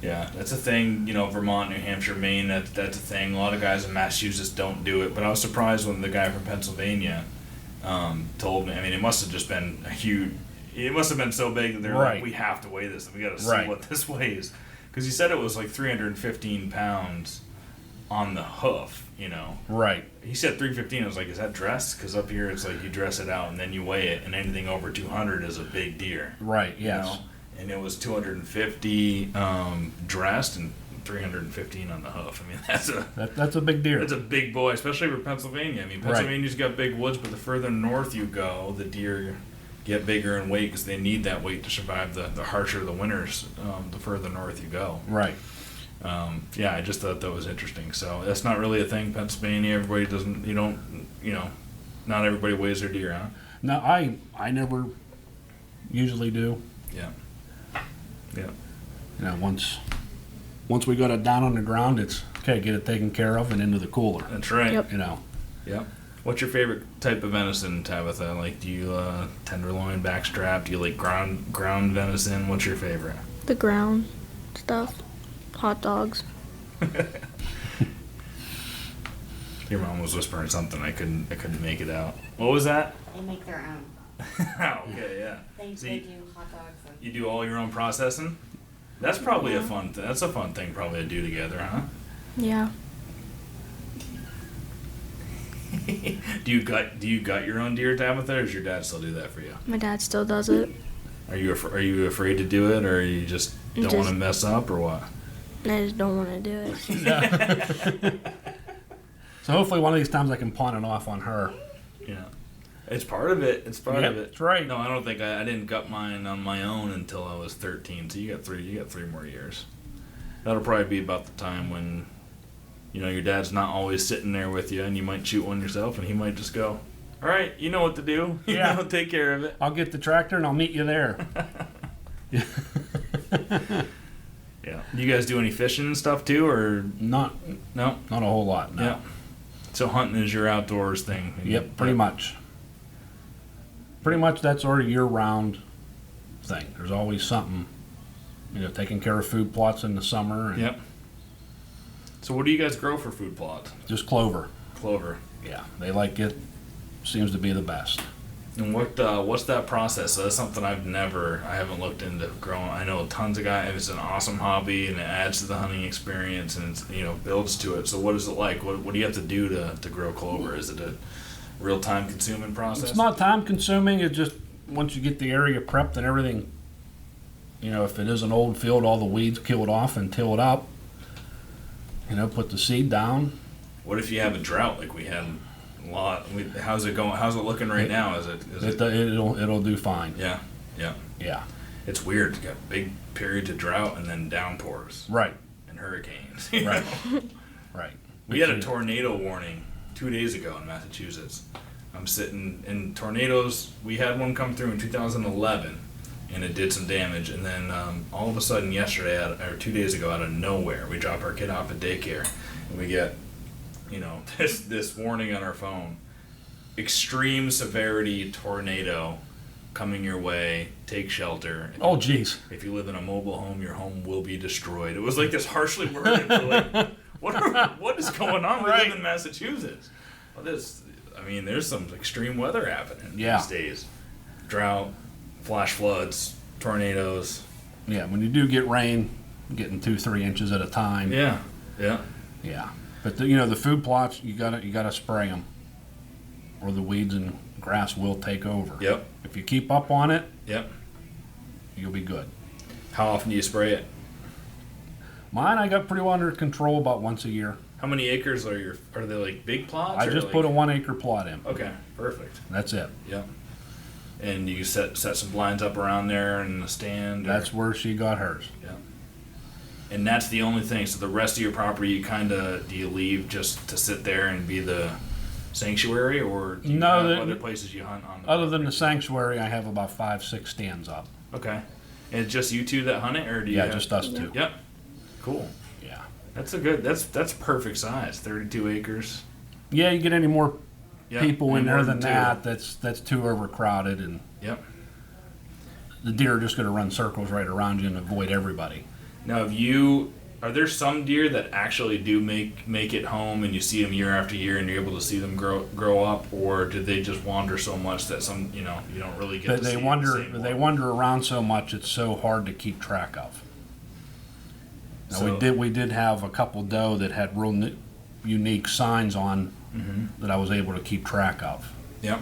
Yeah, that's a thing. Vermont, New Hampshire, Maine. That's a thing. A lot of guys in Massachusetts don't do it. But I was surprised when the guy from Pennsylvania told me. I mean, it must have just been a huge. It must have been so big that they're like, we have to weigh this. We got to see what this weighs. Because he said it was like 315 pounds on the hoof. Right. He said 315. I was like, is that dressed? Because up here it's like you dress it out and then you weigh it, and anything over 200 is a big deer. Right. Yes. And it was 250 dressed and 315 on the hoof. I mean, that's a big deer. That's a big boy, especially for Pennsylvania. I mean, Pennsylvania's got big woods, but the further north you go, the deer get bigger in weight because they need that weight to survive the harsher the winters. The further north you go. Right. I just thought that was interesting. So that's not really a thing. Pennsylvania, everybody doesn't. Not everybody weighs their deer, huh? No, I never usually do. Yeah. Yeah. Once once we got it down on the ground, it's okay, get it taken care of and into the cooler. That's right. Yep. You know. Yep. What's your favorite type of venison, Tabitha? Like, do you tenderloin, backstrap? Do you like ground venison? What's your favorite? The ground stuff. Hot dogs. Your mom was whispering something. I couldn't make it out. What was that? They make their own. Okay, yeah. They See, do hot dogs. And you do all your own processing. That's probably a fun. That's a fun thing probably to do together, huh? Yeah. Do you gut your own deer, Tabitha, or does your dad still do that for you? My dad still does it. Are you afraid to do it, or you just don't want to mess up, or what? I just don't want to do it. So hopefully one of these times I can pawn it off on her. Yeah, it's part of it. It's part of it. That's right. No, I don't think I didn't gut mine on my own until I was 13. So you got three more years. That'll probably be about the time when, your dad's not always sitting there with you, and you might shoot one yourself, and he might just go, "All right, you know what to do. Yeah. Take care of it." I'll get the tractor and I'll meet you there. Yeah. You guys do any fishing and stuff too, or Not no? a whole lot. No. Yeah. So hunting is your outdoors thing. Yep, pretty much. Pretty much that's our year-round thing. There's always something, taking care of food plots in the summer. And Yep. So what do you guys grow for food plots? just clover. Clover. Yeah, they like it. Seems to be the best. And what's that process? So that's something I haven't looked into growing. I know tons of guys. It's an awesome hobby, and it adds to the hunting experience, and it's, builds to it. So what is it like? What do you have to do to grow clover? Is it a real time consuming process? It's not time consuming. It's just once you get the area prepped and everything, if it is an old field, all the weeds killed off and till it up. Put the seed down. What if you have a drought like we had a lot? How's it going? How's it looking right now? It'll do fine. Yeah. Yeah. It's weird. You got big periods of drought and then downpours Right. and hurricanes. Right. Right. We had a tornado warning 2 days ago in Massachusetts. I'm sitting in tornadoes. We had one come through in 2011, and it did some damage. And then all of a sudden, yesterday or 2 days ago, out of nowhere, we drop our kid off at daycare, and we get, this warning on our phone: extreme severity tornado coming your way. Take shelter. Oh, geez. If you live in a mobile home, your home will be destroyed. It was like this harshly worded. Like, what is going on? We live in Massachusetts. Well, there's some extreme weather happening these days. Drought, flash floods, tornadoes. Yeah, when you do get rain, getting 2-3 inches at a time. Yeah. Yeah. But the food plots, you gotta spray them, or the weeds and grass will take over. Yep. If you keep up on it, Yep. you'll be good. How often do you spray it? Mine, I got pretty well under control about once a year. How many acres are they like big plots? I just put a 1 acre plot in. Okay, perfect. That's it. Yep. And you set some blinds up around there and a stand. That's where she got hers. Yeah. And that's the only thing. So the rest of your property, do you leave just to sit there and be the sanctuary, or do you have other places you hunt on? Other than the sanctuary, I have about 5-6 stands up. Okay. And it's just you two that hunt it, or do you? Yeah, just us two. Yep. Cool. Yeah. That's perfect size. 32 acres. Yeah, you get any more people in any there more than than that's too overcrowded, and Yep. the deer are just going to run circles right around you and avoid everybody. Now, are there some deer that actually do make it home, and you see them year after year, and you're able to see them grow up, or do they just wander so much that some you don't really get to see them? They wander around so much, it's so hard to keep track of. Now, So, we did have a couple doe that had real unique signs on that I was able to keep track of. Yep.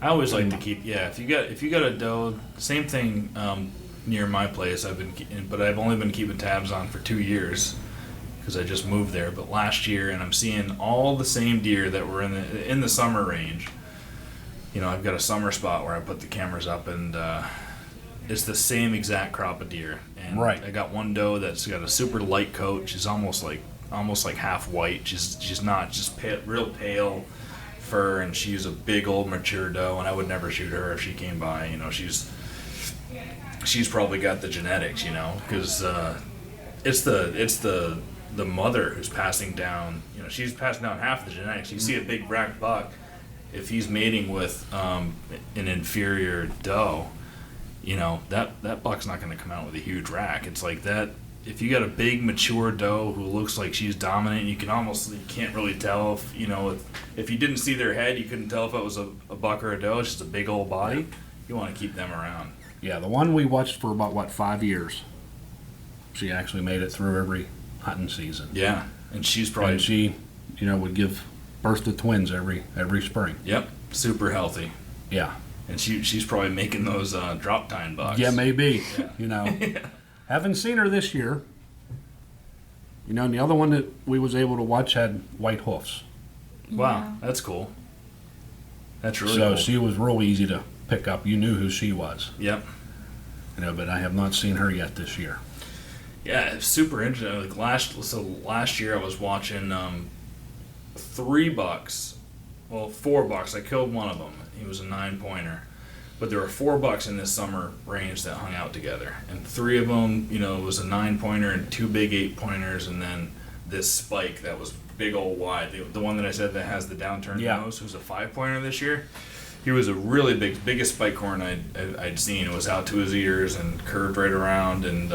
I always like to keep if you got a doe, same thing near my place. But I've only been keeping tabs on for 2 years because I just moved there. But last year, and I'm seeing all the same deer that were in the summer range. I've got a summer spot where I put the cameras up, and it's the same exact crop of deer. And Right. I got one doe that's got a super light coat. She's almost like half white. She's not just real pale fur, and she's a big old mature doe. And I would never shoot her if she came by. She's probably got the genetics. Because It's the mother who's passing down. You know, she's passing down half the genetics. You see a big black buck, if he's mating with an inferior doe, you know that buck's not going to come out with a huge rack. It's like that. If you got a big mature doe who looks like she's dominant, you can't really tell if you didn't see their head, you couldn't tell if it was a buck or a doe. It's just a big old body. You want to keep them around. Yeah, the one we watched for about 5 years. She actually made it through every hunting season. Yeah, and she's probably and she, would give birth to twins every spring. Yep, super healthy. Yeah, and she's probably making those drop time bucks. Yeah, maybe. Yeah. Yeah. Haven't seen her this year. And the other one that we was able to watch had white hoofs. Wow, that's cool. That's really cool. So she she was real easy to pick up. You knew who she was. Yep. But I have not seen her yet this year. Yeah, it's super interesting. Like last year I was watching 3 bucks. Well, 4 bucks. I killed one of them. He was a 9-pointer. But there were 4 bucks in this summer range that hung out together. And 3 of them, it was a 9-pointer and 2 big 8-pointers, and then this spike that was big old wide. The one that I said that has the downturned nose, who's a 5-pointer this year. He was a really biggest spike horn I'd seen. It was out to his ears and curved right around, and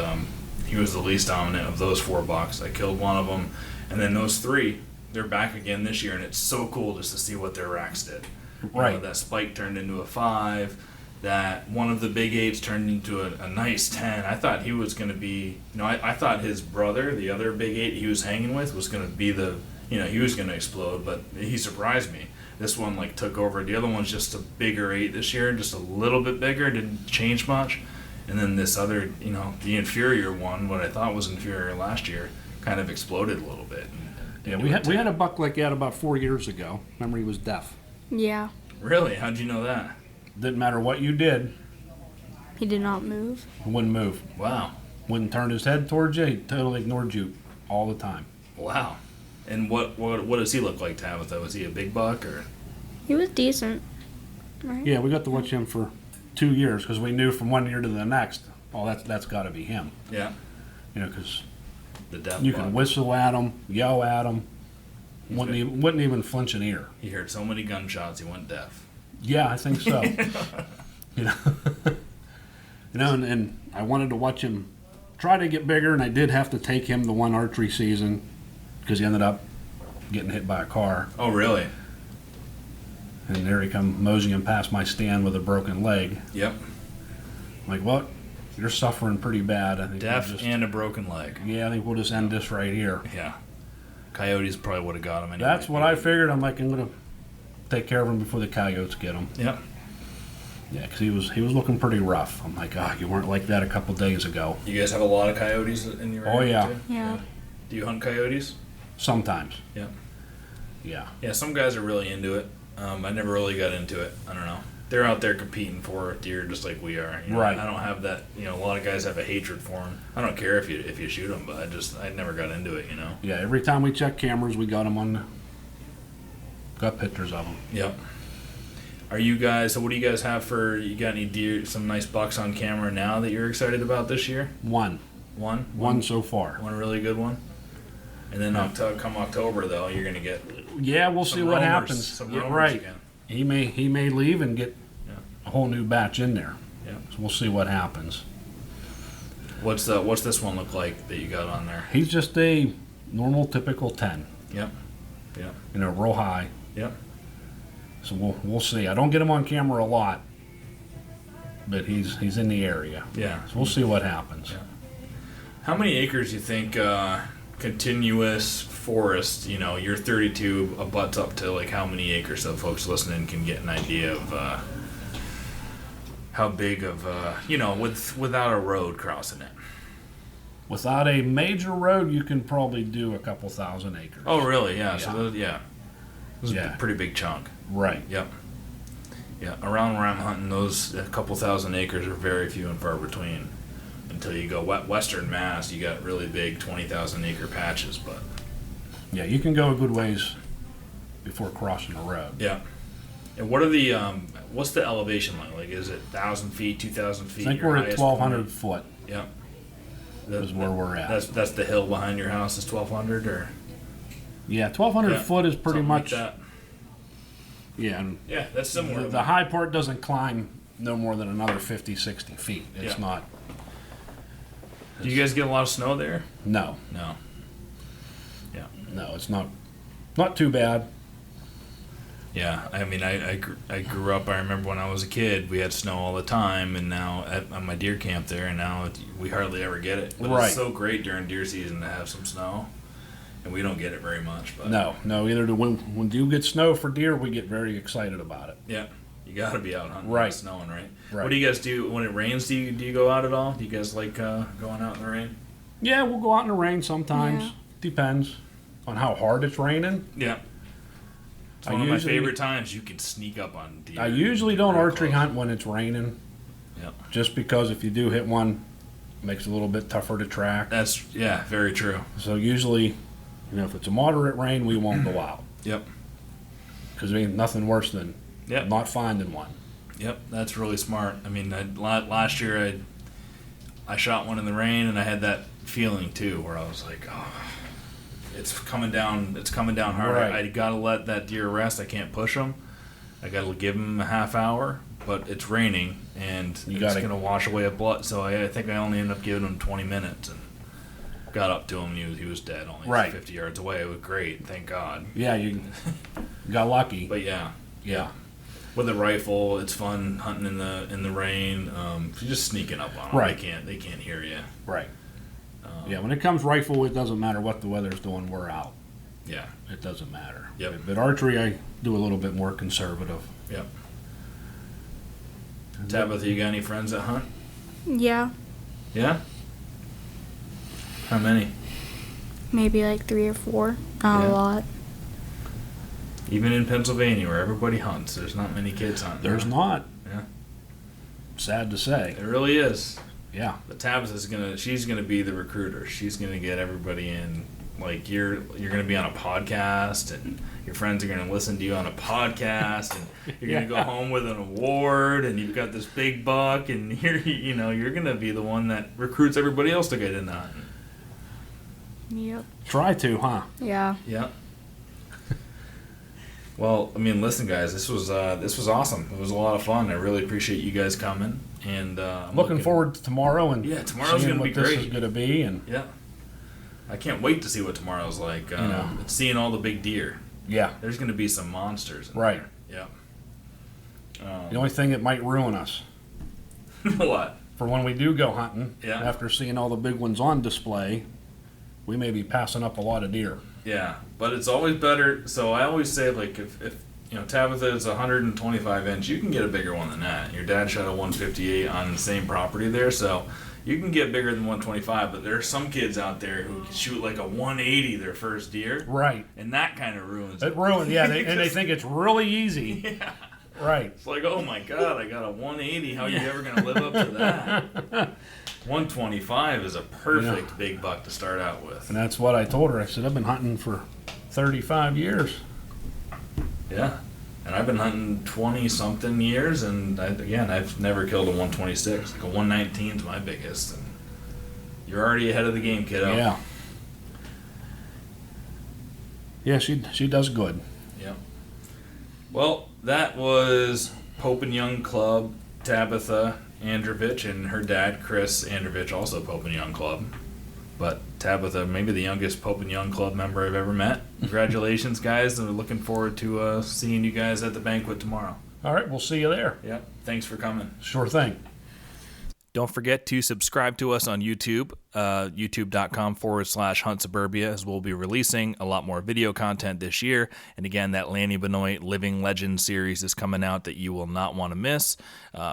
he was the least dominant of those 4 bucks. I killed one of them. And then those 3, they're back again this year, and it's so cool just to see what their racks did. Right. That spike turned into a 5. That one of the big 8s turned into a nice 10. I thought he was going to be, I thought his brother, the other big 8 he was hanging with, was going to be he was going to explode, but he surprised me. This one took over. The other one's just a bigger 8 this year, just a little bit bigger, didn't change much. And then this other, the inferior one, what I thought was inferior last year, kind of exploded a little bit. Yeah, we had a buck like that about 4 years ago. Remember, he was deaf. Yeah. Really? How'd you know that? Didn't matter what you did. He did not move. He wouldn't move. Wow. Wouldn't turn his head towards you. He totally ignored you all the time. Wow. And what does he look like, Tabitha? Was he a big buck or? He was decent. Right? Yeah, we got to watch him for 2 years because we knew from one year to the next, that's got to be him. Yeah. Because the deaf you buck. can whistle at him, yell at him, wouldn't even flinch an ear. He heard so many gunshots he went deaf. Yeah, I think so. And I wanted to watch him try to get bigger, and I did have to take him the one archery season because he ended up getting hit by a car. Oh, really? And there he come moseying past my stand with a broken leg. Yep. I'm like, what? You're suffering pretty bad. I think Deaf and a broken leg. Yeah, I think we'll just end this right here. Yeah. Coyotes probably would have got him anyway. That's what I figured. I'm going to take care of him before the coyotes get him. Yep. Yeah, because he was looking pretty rough. I'm like, you weren't like that a couple days ago. You guys have a lot of coyotes in your area? Oh, yeah. Too? Yeah. Do you hunt coyotes? Sometimes. Yeah. Yeah. Yeah, some guys are really into it. I never really got into it. I don't know. They're out there competing for deer just like we are. Right. I don't have that. A lot of guys have a hatred for them. I don't care if you shoot them, but I never got into it. Yeah. Every time we check cameras, we got them got pictures of them. Yep. Are you guys? So what do you guys have for? You got any deer? Some nice bucks on camera now that you're excited about this year? One so far. One really good one. And then come October though, you're gonna get. Yeah, we'll see what happens. Some Yeah, roamers right. again. He may leave and get a whole new batch in there. Yeah. So we'll see what happens. What's this one look like that you got on there? He's just a normal, typical 10. Yep. Yep. Real high. Yep. So we'll see. I don't get him on camera a lot, but he's in the area. Yeah. So we'll see what happens. Yeah. How many acres do you think continuous forest? Your 32 abuts up to how many acres, so folks listening can get an idea of how big of without a road crossing it. Without a major road, you can probably do a couple thousand acres. Oh, really? Yeah. Yeah. So this is a pretty big chunk. Right. Yep. Yeah. Around where I'm hunting, those a couple thousand acres are very few and far between. Until you go western Mass, you got really big 20,000 acre patches, but Yeah, you can go a good ways before crossing the road. yeah. And what are the what's the elevation like? Like, is it 1,000 feet, 2,000 feet? I think your we're at highest 1,200 point? foot. Yep. is where we're at. That's the hill behind your house is 1,200 or? Yeah, 1,200 foot is pretty much. Like that. Yeah, and yeah, that's similar. The high part doesn't climb no more than another 50, 60 feet. It's not. Do you guys get a lot of snow there? No. No. Yeah. No, it's not too bad. Yeah, I mean, I grew up. I remember when I was a kid, we had snow all the time, and now on my deer camp there, and now we hardly ever get it. But It's so great during deer season to have some snow, and we don't get it very much. But no. Either when you get snow for deer, we get very excited about it. Yeah, you got to be out hunting. Right. When it's snowing, right? Right. What do you guys do when it rains? Do you go out at all? Do you guys like going out in the rain? Yeah, we'll go out in the rain sometimes. Yeah. Depends on how hard it's raining. Yeah. It's one of my favorite times. You can sneak up on deer. I usually don't archery hunt when it's raining. Yep. Just because if you do hit one, it makes it a little bit tougher to track. That's very true. So usually, if it's a moderate rain, we won't go out. Yep. Because there ain't nothing worse than Yep. not finding one. Yep, that's really smart. I mean, last year I shot one in the rain, and I had that feeling too, where I was like, oh, it's coming down hard. Right. I got to let that deer rest. I can't push him. I got to give him a half hour, but it's raining, and it's going to wash away a blood. So I think I only ended up giving him 20 minutes, and got up to him, and he was dead, only 50 yards away. It was great, thank God. Yeah, you got lucky. But yeah. Yeah. With a rifle, it's fun hunting in the rain. You're just sneaking up on them. Right. They can't hear you. Right. Yeah, when it comes rifle, it doesn't matter what the weather's doing. We're out. Yeah. It doesn't matter. Yep. But archery, I do a little bit more conservative. Yep. Tabitha, you got any friends that hunt? Yeah, Yeah. How many? maybe like 3 or 4. Not Yeah. a lot. Even in Pennsylvania, where everybody hunts, there's not many kids hunting. There's not. Yeah. Sad to say. It really is. Yeah. But Tabitha's she's gonna be the recruiter. She's gonna get everybody in. Like you're gonna be on a podcast, and your friends are gonna listen to you on a podcast, and you're gonna go home with an award, and you've got this big buck, and you're gonna be the one that recruits everybody else to get in hunting. Yep. Try to, huh? Yeah. Yeah. Well, I mean, listen, guys, this was awesome. It was a lot of fun. I really appreciate you guys coming, and I'm looking forward to tomorrow and tomorrow's seeing gonna be what this great. is going to be, and Yeah, I can't wait to see what tomorrow's like. Seeing all the big deer. yeah, There's going to be some monsters. right. There. Yeah. The only thing that might ruin us What? for when we do go hunting, Yeah. after seeing all the big ones on display, we may be passing up a lot of deer. Yeah, but it's always better. So I always say, like, if Tabitha is 125 inch, you can get a bigger one than that. Your dad shot a 158 on the same property there, so you can get bigger than 125. But there are some kids out there who can shoot like a 180 their first deer, Right. and that kind of ruins It ruined, yeah, and they think it's really easy. Yeah. Right. It's like, oh my God, I got a 180. How are you ever going to live up to that? 125 is a perfect big buck to start out with. And that's what I told her. I said, I've been hunting for 35 years. Yeah. And I've been hunting 20-something years, and I've never killed a 126. Like a 119 is my biggest. And you're already ahead of the game, kiddo. Yeah. Yeah, she does good. Yeah. Well, that was Pope and Young Club, Tabitha Andrevich, and her dad, Chris Andrevich, also Pope and Young Club. But Tabitha, maybe the youngest Pope and Young Club member I've ever met. Congratulations, guys, and we're looking forward to seeing you guys at the banquet tomorrow. All right, we'll see you there. Yeah, thanks for coming. Sure thing. Don't forget to subscribe to us on YouTube, youtube.com/Hunt Suburbia, as we'll be releasing a lot more video content this year. And again, that Lanny Benoit Living Legend series is coming out that you will not want to miss.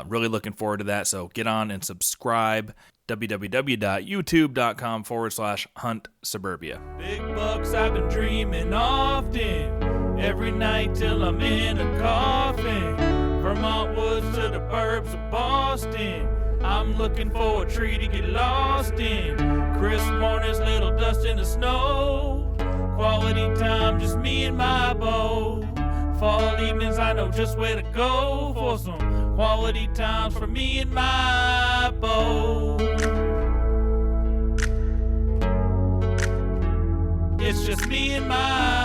Really looking forward to that, so get on and subscribe. www.youtube.com/Hunt Suburbia. Big bucks I've been dreaming often, every night till I'm in a coffin. Vermont woods to the burbs of Boston, I'm looking for a tree to get lost in. Crisp mornings, little dust in the snow. Quality time, just me and my bow. Fall evenings, I know just where to go for some quality times for me and my bow. just me and my